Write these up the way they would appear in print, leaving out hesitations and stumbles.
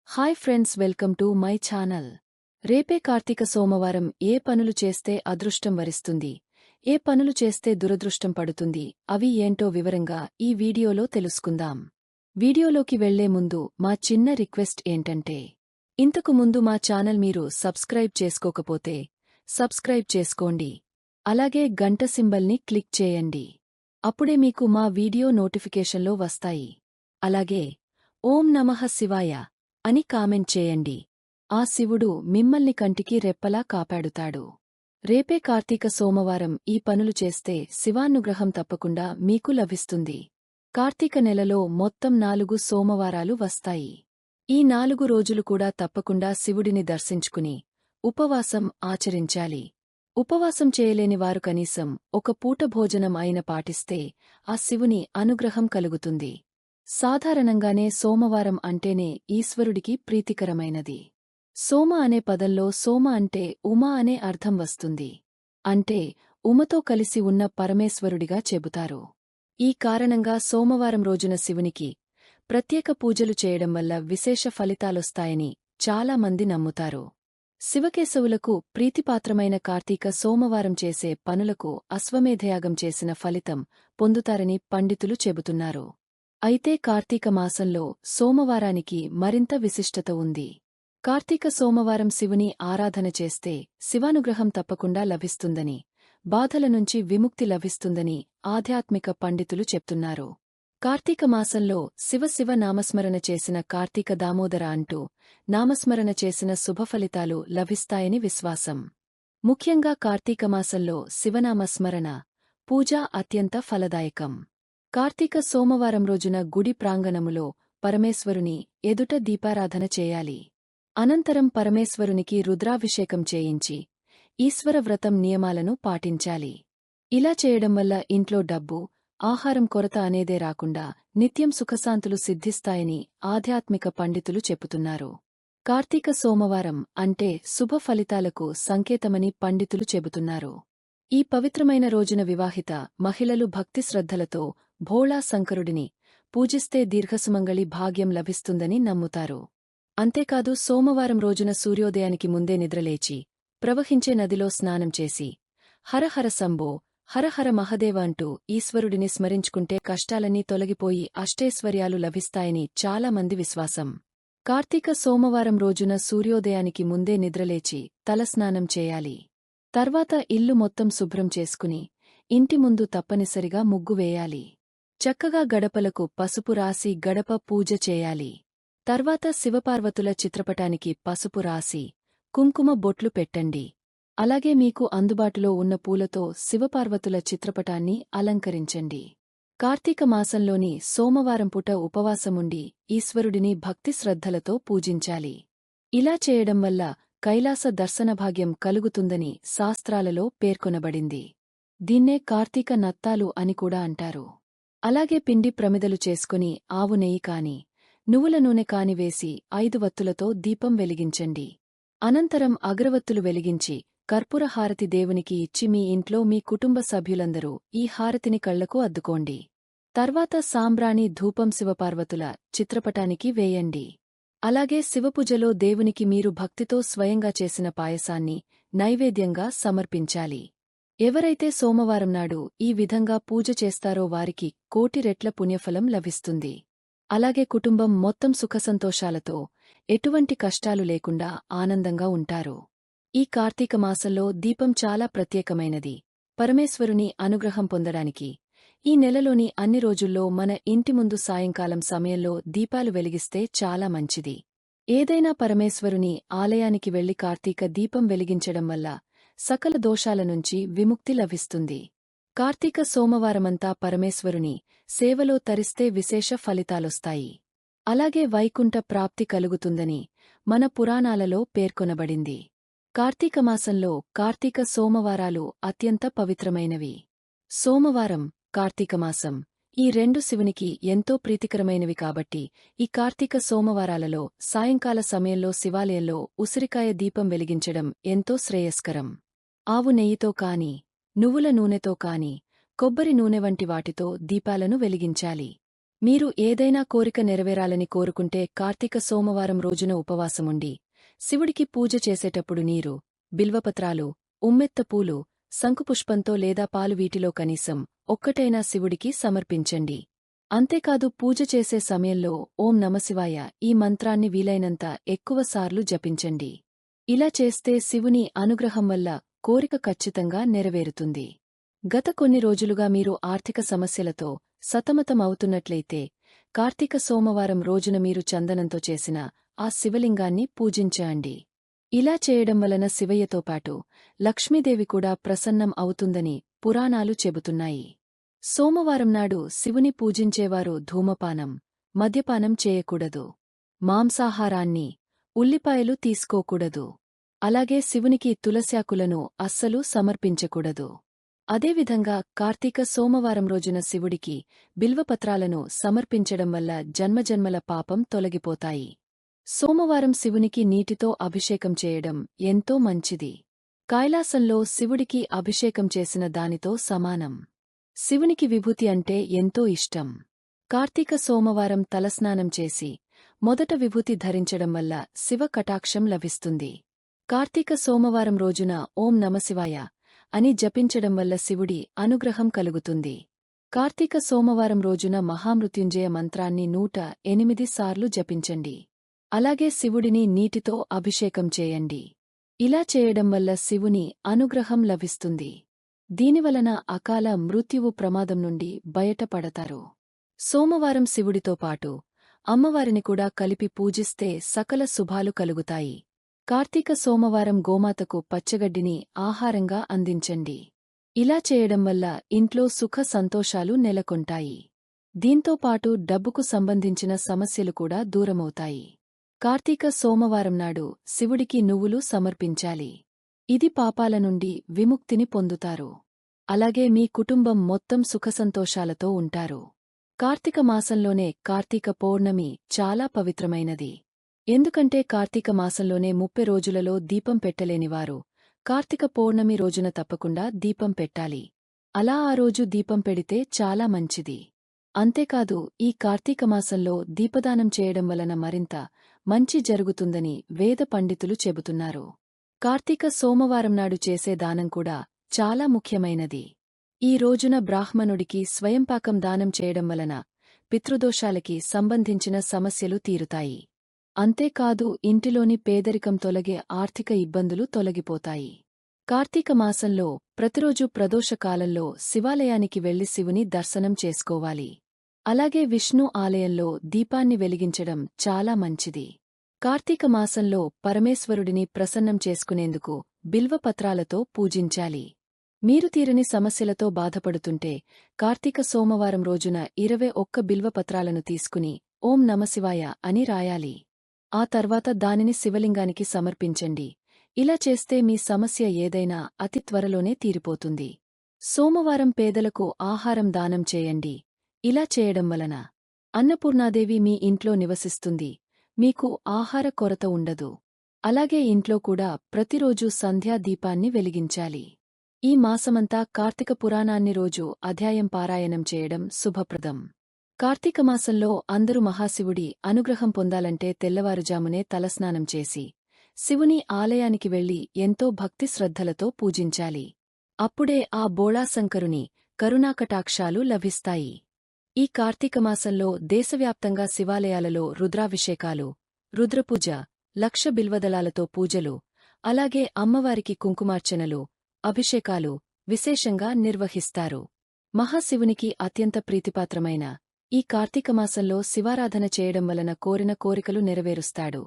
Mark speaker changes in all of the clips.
Speaker 1: Hi friends, welcome to my channel. రేపే కార్తీక సోమవారం. ఏ పనులు చేస్తే అదృష్టం వరిస్తుంది, ఏ పనులు చేస్తే దురదృష్టం పడుతుంది, అవి ఏంటో వివరంగా ఈ వీడియోలో తెలుసుకుందాం. వీడియోలోకి వెళ్లే ముందు మా చిన్న రిక్వెస్ట్ ఏంటంటే, ఇంతకు ముందు మా ఛానల్ మీరు సబ్స్క్రైబ్ చేసుకోకపోతే సబ్స్క్రైబ్ చేసుకోండి. అలాగే గంట సింబల్ని క్లిక్ చేయండి. అప్పుడే మీకు మా వీడియో నోటిఫికేషన్లో వస్తాయి. అలాగే ఓం నమః శివాయ అని కామెంట్ చేయండి. ఆ శివుడు మిమ్మల్ని కంటికి రెప్పలా కాపాడుతాడు. రేపే కార్తీక సోమవారం. ఈ పనులు చేస్తే శివానుగ్రహం తప్పకుండా మీకు లభిస్తుంది. కార్తీక నెలలో మొత్తం 4 సోమవారాలు వస్తాయి. ఈ 4 రోజులు కూడా తప్పకుండా శివుడిని దర్శించుకుని ఉపవాసం ఆచరించాలి. ఉపవాసం చేయలేని వారు కనీసం ఒక పూట భోజనం అయిన పాటిస్తే ఆ శివుని అనుగ్రహం కలుగుతుంది. సాధారణంగానే సోమవారం అంటేనే ఈశ్వరుడికి ప్రీతికరమైనది. సోమ అనే పదంలో సోమ అంటే ఉమ అనే అర్థం వస్తుంది. అంటే ఉమతో కలిసి ఉన్న పరమేశ్వరుడిగా చెబుతారు. ఈ కారణంగా సోమవారం రోజున శివునికి ప్రత్యేక పూజలు చేయడం వల్ల విశేష ఫలితాలొస్తాయని చాలామంది నమ్ముతారు. శివకేశవులకు ప్రీతిపాత్రమైన కార్తీక సోమవారం చేసే పనులకు అశ్వమేధయాగం చేసిన ఫలితం పొందుతారని పండితులు చెబుతున్నారు. అయితే కార్తీక మాసంలో సోమవారానికి మరింత విశిష్టత ఉంది. కార్తీక సోమవారం శివుని ఆరాధన చేస్తే శివానుగ్రహం తప్పకుండా లభిస్తుందని, బాధల నుంచి విముక్తి లభిస్తుందని ఆధ్యాత్మిక పండితులు చెప్తున్నారు. కార్తీక మాసంలో శివ నామస్మరణ చేసిన కార్తీక దామోదర అంటూ నామస్మరణ చేసిన శుభఫలితాలు లభిస్తాయని విశ్వాసం. ముఖ్యంగా కార్తీక మాసంలో శివనామస్మరణ, పూజ అత్యంత ఫలదాయకం. కార్తీక సోమవారం రోజున గుడి ప్రాంగణములో పరమేశ్వరుని ఎదుట దీపారాధన చేయాలి. అనంతరం పరమేశ్వరునికి రుద్రాభిషేకం చేయించి ఈశ్వర వ్రతం నియమాలను పాటించాలి. ఇలా చేయడం వల్ల ఇంట్లో డబ్బు, ఆహారం కొరత అనేదే రాకుండా నిత్యం సుఖశాంతులు సిద్ధిస్తాయని ఆధ్యాత్మిక పండితులు చెబుతున్నారు. కార్తీక సోమవారం అంటే శుభ ఫలితాలకు సంకేతమని పండితులు చెబుతున్నారు. ఈ పవిత్రమైన రోజున వివాహిత మహిళలు భక్తి శ్రద్ధలతో భోళా శంకరుడిని పూజిస్తే దీర్ఘసుమంగళి భాగ్యం లభిస్తుందని నమ్ముతారు. అంతేకాదు సోమవారం రోజున సూర్యోదయానికి ముందే నిద్రలేచి ప్రవహించే నదిలో స్నానం చేసి హరహర శంభో, హరహర మహదేవ అంటూ ఈశ్వరుడిని స్మరించుకుంటే కష్టాలన్నీ తొలగిపోయి అష్టైశ్వర్యాలు లభిస్తాయని చాలామంది విశ్వాసం. కార్తీక సోమవారం రోజున సూర్యోదయానికి ముందే నిద్రలేచి తలస్నానం చేయాలి. తర్వాత ఇల్లు మొత్తం శుభ్రం చేసుకుని ఇంటి ముందు తప్పనిసరిగా ముగ్గు వేయాలి. చక్కగా గడపలకు పసుపు రాసి గడప పూజ చేయాలి. తర్వాత శివపార్వతుల చిత్రపటానికి పసుపు రాసి కుంకుమ బొట్లు పెట్టండి. అలాగే మీకు అందుబాటులో ఉన్న పూలతో శివపార్వతుల చిత్రపటాన్ని అలంకరించండి. కార్తీక మాసంలోని సోమవారం పూట ఉపవాసముండి ఈశ్వరుడిని భక్తి శ్రద్ధలతో పూజించాలి. ఇలా చేయడం వల్ల కైలాస దర్శనభాగ్యం కలుగుతుందని శాస్త్రాలలో పేర్కొనబడింది. దీన్నే కార్తీక నత్తాలు అని కూడా అంటారు. అలాగే పిండి ప్రమిదలు చేసుకుని ఆవు నెయ్యి కాని, నువ్వుల నూనె కాని వేసి 5 వత్తులతో దీపం వెలిగించండి. అనంతరం అగరవత్తులు వెలిగించి కర్పూర హారతి దేవునికి ఇచ్చి మీ ఇంట్లో మీ కుటుంబ సభ్యులందరూ ఈ హారతిని కళ్లకు అద్దుకోండి. తర్వాత సాంబ్రాణి ధూపం శివపార్వతుల చిత్రపటానికి వేయండి. అలాగే శివపూజలో దేవునికి మీరు భక్తితో స్వయంగా చేసిన పాయసాన్ని నైవేద్యంగా సమర్పించాలి. ఎవరైతే సోమవారం నాడు ఈ విధంగా పూజ చేస్తారో వారికి 1,000,000 రెట్ల పుణ్యఫలం లభిస్తుంది. అలాగే కుటుంబం మొత్తం సుఖసంతోషాలతో ఎటువంటి కష్టాలు లేకుండా ఆనందంగా ఉంటారు. ఈ కార్తీక మాసంలో దీపం చాలా ప్రత్యేకమైనది. పరమేశ్వరుని అనుగ్రహం పొందడానికి ఈ నెలలోని అన్ని రోజుల్లో మన ఇంటి ముందు సాయంకాలం సమయంలో దీపాలు వెలిగిస్తే చాలా మంచిది. ఏదైనా పరమేశ్వరుని ఆలయానికి వెళ్లి కార్తీక దీపం వెలిగించడం వల్ల సకల దోషాల నుంచి విముక్తి లభిస్తుంది. కార్తీక సోమవారమంతా పరమేశ్వరుని సేవలో తరిస్తే విశేష ఫలితాలొస్తాయి. అలాగే వైకుంఠ ప్రాప్తి కలుగుతుందని మన పురాణాలలో పేర్కొనబడింది. కార్తీక మాసంలో కార్తీక సోమవారాలు అత్యంత పవిత్రమైనవి. సోమవారం, కార్తీకమాసం ఈ 2 శివునికి ఎంతో ప్రీతికరమైనవి కాబట్టి ఈ కార్తీక సోమవారాలలో సాయంకాల సమయంలో శివాలయంలో ఉసిరికాయ దీపం వెలిగించడం ఎంతో శ్రేయస్కరం. ఆవు నెయ్యితో కాని, నువ్వుల నూనెతో కాని, కొబ్బరి నూనె వంటి వాటితో దీపాలను వెలిగించాలి. మీరు ఏదైనా కోరిక నెరవేరాలని కోరుకుంటే కార్తీక సోమవారం రోజున ఉపవాసముండి శివుడికి పూజ చేసేటప్పుడు నీరు, బిల్వపత్రాలు, ఉమ్మెత్త పూలు, శంకుపుష్పంతో లేదా పాలు వీటిలో కనీసం ఒక్కటైనా శివుడికి సమర్పించండి. అంతేకాదు పూజ చేసే సమయంలో ఓం నమశివాయ ఈ మంత్రాన్ని వీలైనంత ఎక్కువసార్లు జపించండి. ఇలా చేస్తే శివుని అనుగ్రహం వల్ల కోరిక ఖచ్చితంగా నెరవేరుతుంది. గత కొన్ని రోజులుగా మీరు ఆర్థిక సమస్యలతో సతమతమవుతున్నట్లయితే కార్తీక సోమవారం రోజున మీరు చందనంతో చేసిన ఆ శివలింగాన్ని పూజించండి. ఇలా చేయడం వలన శివయ్యతో పాటు లక్ష్మీదేవి కూడా ప్రసన్నం అవుతుందని పురాణాలు చెబుతున్నాయి. సోమవారం నాడు శివుని పూజించేవారు ధూమపానం, మద్యపానం చేయకూడదు. మాంసాహారాన్ని, ఉల్లిపాయలు తీసుకోకూడదు. అలాగే శివునికి తులస్యాకులను అస్సలు సమర్పించకూడదు. అదేవిధంగా కార్తీక సోమవారం రోజున శివుడికి బిల్వపత్రాలను సమర్పించడం వల్ల జన్మజన్మల పాపం తొలగిపోతాయి. సోమవారం శివునికి నీటితో అభిషేకం చేయడం ఎంతో మంచిది. కైలాసంలో శివుడికి అభిషేకం చేసిన దానితో సమానం. శివునికి విభూతి అంటే ఎంతో ఇష్టం. కార్తీక సోమవారం తలస్నానం చేసి మొదట విభూతి ధరించడం వల్ల శివ కటాక్షం లభిస్తుంది. కార్తీక సోమవారం రోజున ఓం నమశివాయ అని జపించడం వల్ల శివుడి అనుగ్రహం కలుగుతుంది. కార్తీక సోమవారం రోజున మహామృత్యుంజయ మంత్రాన్ని 108 సార్లు జపించండి. అలాగే శివుడిని నీటితో అభిషేకం చేయండి. ఇలా చేయడం వల్ల శివుని అనుగ్రహం లభిస్తుంది. దీనివలన అకాల మృత్యువు ప్రమాదం నుండి బయటపడతారు. సోమవారం శివుడితో పాటు అమ్మవారిని కూడా కలిపి పూజిస్తే సకల శుభాలు కలుగుతాయి. కార్తీక సోమవారం గోమాతకు పచ్చగడ్డిని ఆహారంగా అందించండి. ఇలా చేయడం వల్ల ఇంట్లో సుఖ సంతోషాలు నెలకొంటాయి. దీంతో పాటు డబ్బుకు సంబంధించిన సమస్యలు కూడా దూరమవుతాయి. కార్తీక సోమవారం నాడు శివుడికి నువ్వులు సమర్పించాలి. ఇది పాపాల నుండి విముక్తిని పొందుతారు. అలాగే మీ కుటుంబం మొత్తం సుఖసంతోషాలతో ఉంటారు. కార్తీక మాసంలోనే కార్తీక పౌర్ణమి చాలా పవిత్రమైనది. ఎందుకంటే కార్తీక మాసంలోనే 30 రోజులలో దీపం పెట్టలేనివారు కార్తీక పౌర్ణమి రోజున తప్పకుండా దీపం పెట్టాలి. అలా ఆ రోజు దీపం పెడితే చాలా మంచిది. అంతేకాదు ఈ కార్తీక మాసంలో దీపదానం చేయడం వలన మరింత మంచి జరుగుతుందని వేద పండితులు చెబుతున్నారు. కార్తీక సోమవారం నాడు చేసే దానం కూడా చాలా ముఖ్యమైనది. ఈ రోజున బ్రాహ్మణుడికి స్వయంపాకం దానం చేయడం వలన పితృదోషాలకి సంబంధించిన సమస్యలు తీరుతాయి. అంతేకాదు ఇంటిలోని పేదరికం తొలగే ఆర్థిక ఇబ్బందులు తొలగిపోతాయి. కార్తీక మాసంలో ప్రతిరోజు ప్రదోషకాలంలో శివాలయానికి వెళ్లి శివుని దర్శనం చేసుకోవాలి. అలాగే విష్ణు ఆలయంలో దీపాన్ని వెలిగించడం చాలా మంచిది. కార్తీక మాసంలో పరమేశ్వరుడిని ప్రసన్నం చేసుకునేందుకు బిల్వపత్రాలతో పూజించాలి. మీరు తీరని సమస్యలతో బాధపడుతుంటే కార్తీక సోమవారం రోజున 21 బిల్వపత్రాలను తీసుకుని ఓం నమశివాయ అని రాయాలి. ఆ తర్వాత దానిని శివలింగానికి సమర్పించండి. ఇలా చేస్తే మీ సమస్య ఏదైనా అతి త్వరలోనే తీరిపోతుంది. సోమవారం పేదలకు ఆహారం దానం చేయండి. ఇలా చేయడం వలన అన్నపూర్ణాదేవి మీ ఇంట్లో నివసిస్తుంది. మీకు ఆహార కొరత ఉండదు. అలాగే ఇంట్లో కూడా ప్రతిరోజూ సంధ్యా దీపాన్ని వెలిగించాలి. ఈ మాసమంతా కార్తీక పురాణాన్ని రోజూ అధ్యాయం పారాయణం చేయడం శుభప్రదం. కార్తీక మాసంలో అందరూ మహాశివుడి అనుగ్రహం పొందాలంటే తెల్లవారుజామునే తలస్నానం చేసి శివుని ఆలయానికి వెళ్లి ఎంతో భక్తి శ్రద్ధలతో పూజించాలి. అప్పుడే ఆ బోళాశంకరుని కరుణాకటాక్షాలు లభిస్తాయి. ఈ కార్తీక మాసంలో దేశవ్యాప్తంగా శివాలయాలలో రుద్రాభిషేకాలు, రుద్రపూజ, లక్ష బిల్వదళాలతో పూజలు, అలాగే అమ్మవారికి కుంకుమార్చనలు, అభిషేకాలు విశేషంగా నిర్వహిస్తారు. మహాశివునికి అత్యంత ప్రీతిపాత్రమైన ఈ కార్తీక మాసంలో శివారాధన చేయడం వలన కోరిన కోరికలు నెరవేరుస్తాడు.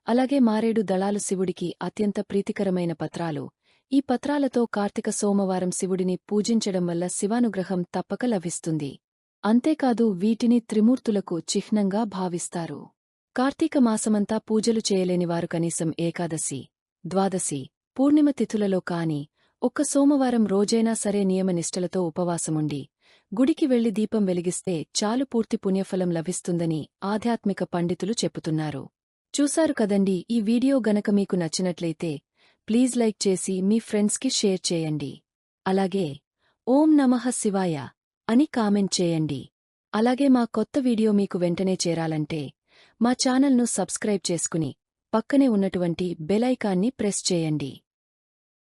Speaker 1: అలాగే మారేడు దళాలు శివుడికి అత్యంత ప్రీతికరమైన పత్రాలు. ఈ పత్రాలతో కార్తీక సోమవారం శివుడిని పూజించడం వల్ల శివానుగ్రహం తప్పక లభిస్తుంది. అంతేకాదు వీటిని త్రిమూర్తులకు చిహ్నంగా భావిస్తారు. కార్తీక మాసమంతా పూజలు చేయలేనివారు కనీసం ఏకాదశి, ద్వాదశి, పూర్ణిమ తిథులలో కాని ఒక్క సోమవారం రోజైనా సరే నియమనిష్టలతో ఉపవాసముండి గుడికి వెళ్లి దీపం వెలిగిస్తే చాలు పూర్తి పుణ్యఫలం లభిస్తుందని ఆధ్యాత్మిక పండితులు చెప్పుతున్నారు. చూశారు కదండి. ఈ వీడియో గనక మీకు నచ్చినట్లయితే ప్లీజ్ లైక్ చేసి మీ ఫ్రెండ్స్కి షేర్ చేయండి. అలాగే ఓం నమః శివాయ అని కామెంట్ చేయండి. అలాగే మా కొత్త వీడియో మీకు వెంటనే చేరాలంటే మా ఛానల్ను సబ్స్క్రైబ్ చేసుకుని పక్కనే ఉన్నటువంటి బెల్ ఐకాన్ని ప్రెస్ చేయండి.